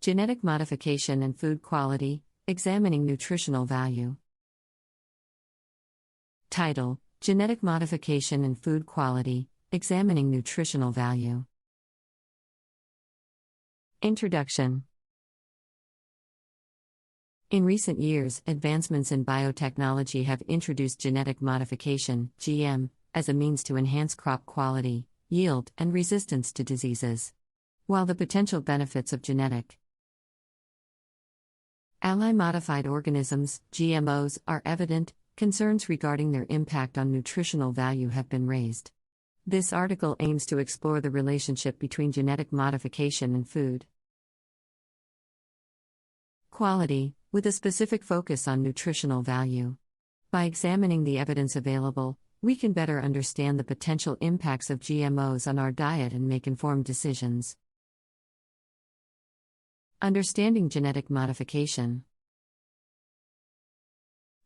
Genetic Modification and Food Quality, Examining Nutritional Value. Title: Genetic Modification and Food Quality, Examining Nutritional Value. Introduction. In recent years, advancements in biotechnology have introduced genetic modification, GM, as a means to enhance crop quality, yield, and resistance to diseases. While the potential benefits of genetic ally-modified organisms, GMOs, are evident, concerns regarding their impact on nutritional value have been raised. This article aims to explore the relationship between genetic modification and food quality, with a specific focus on nutritional value. By examining the evidence available, we can better understand the potential impacts of GMOs on our diet and make informed decisions. Understanding genetic modification.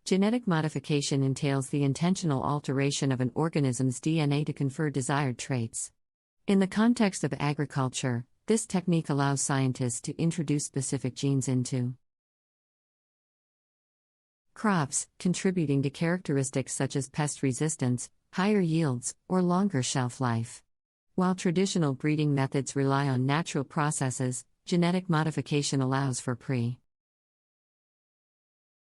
Genetic modification entails the intentional alteration of an organism's DNA to confer desired traits. In the context of agriculture, this technique allows scientists to introduce specific genes into crops, contributing to characteristics such as pest resistance, higher yields, or longer shelf life. While traditional breeding methods rely on natural processes, genetic modification allows for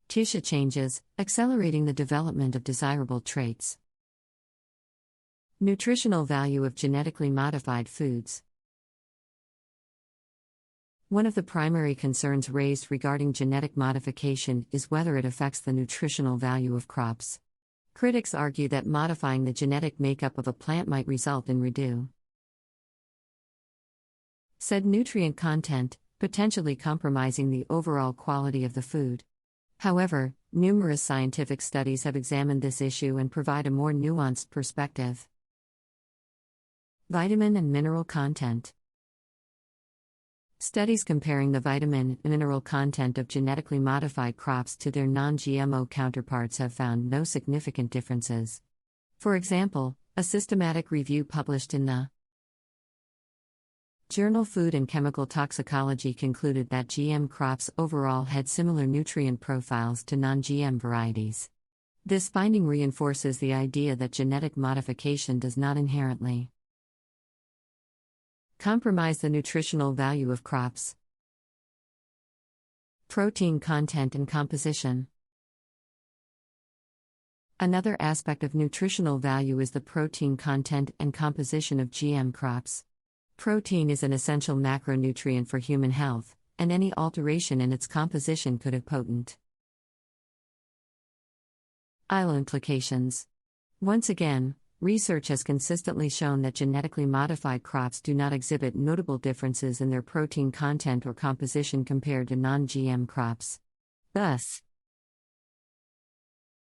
tissue changes, accelerating the development of desirable traits. Nutritional value of genetically modified foods. One of the primary concerns raised regarding genetic modification is whether it affects the nutritional value of crops. Critics argue that modifying the genetic makeup of a plant might result in reduced nutrient content, potentially compromising the overall quality of the food. However, numerous scientific studies have examined this issue and provide a more nuanced perspective. Vitamin and mineral content. Studies comparing the vitamin and mineral content of genetically modified crops to their non-GMO counterparts have found no significant differences. For example, a systematic review published in the journal Food and Chemical Toxicology concluded that GM crops overall had similar nutrient profiles to non-GM varieties. This finding reinforces the idea that genetic modification does not inherently compromise the nutritional value of crops. Protein content and composition. Another aspect of nutritional value is the protein content and composition of GM crops. Protein is an essential macronutrient for human health, and any alteration in its composition could have potent implications. Once again, research has consistently shown that genetically modified crops do not exhibit notable differences in their protein content or composition compared to non-GM crops. Thus,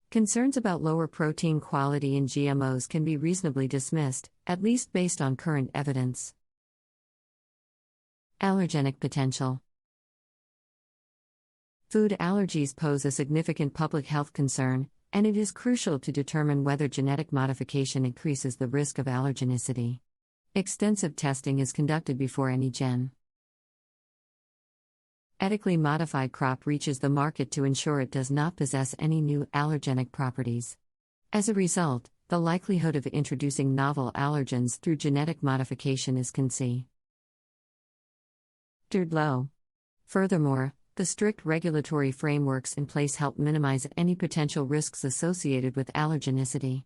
concerns about lower protein quality in GMOs can be reasonably dismissed, at least based on current evidence. Allergenic potential. Food allergies pose a significant public health concern, and it is crucial to determine whether genetic modification increases the risk of allergenicity. Extensive testing is conducted before any genetically modified crop reaches the market to ensure it does not possess any new allergenic properties. As a result, the likelihood of introducing novel allergens through genetic modification is considered low. Furthermore, the strict regulatory frameworks in place help minimize any potential risks associated with allergenicity.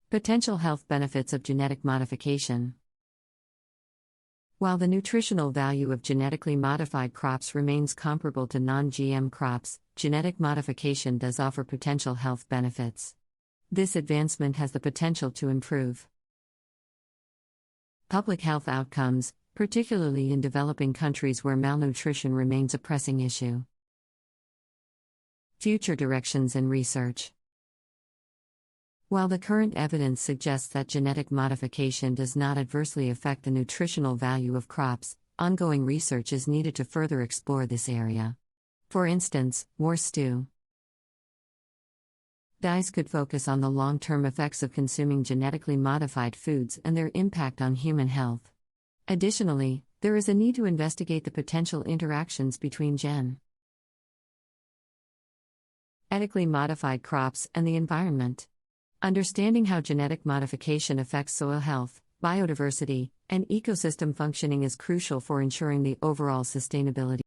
Potential health benefits of genetic modification. While the nutritional value of genetically modified crops remains comparable to non-GM crops, genetic modification does offer potential health benefits. This advancement has the potential to improve public health outcomes, particularly in developing countries where malnutrition remains a pressing issue. Future directions in research. While the current evidence suggests that genetic modification does not adversely affect the nutritional value of crops, ongoing research is needed to further explore this area. For instance, more studies could focus on the long-term effects of consuming genetically modified foods and their impact on human health. Additionally, There is a need to investigate the potential interactions between genetically modified crops and the environment. Understanding how genetic modification affects soil health, biodiversity, and ecosystem functioning is crucial for ensuring the overall sustainability.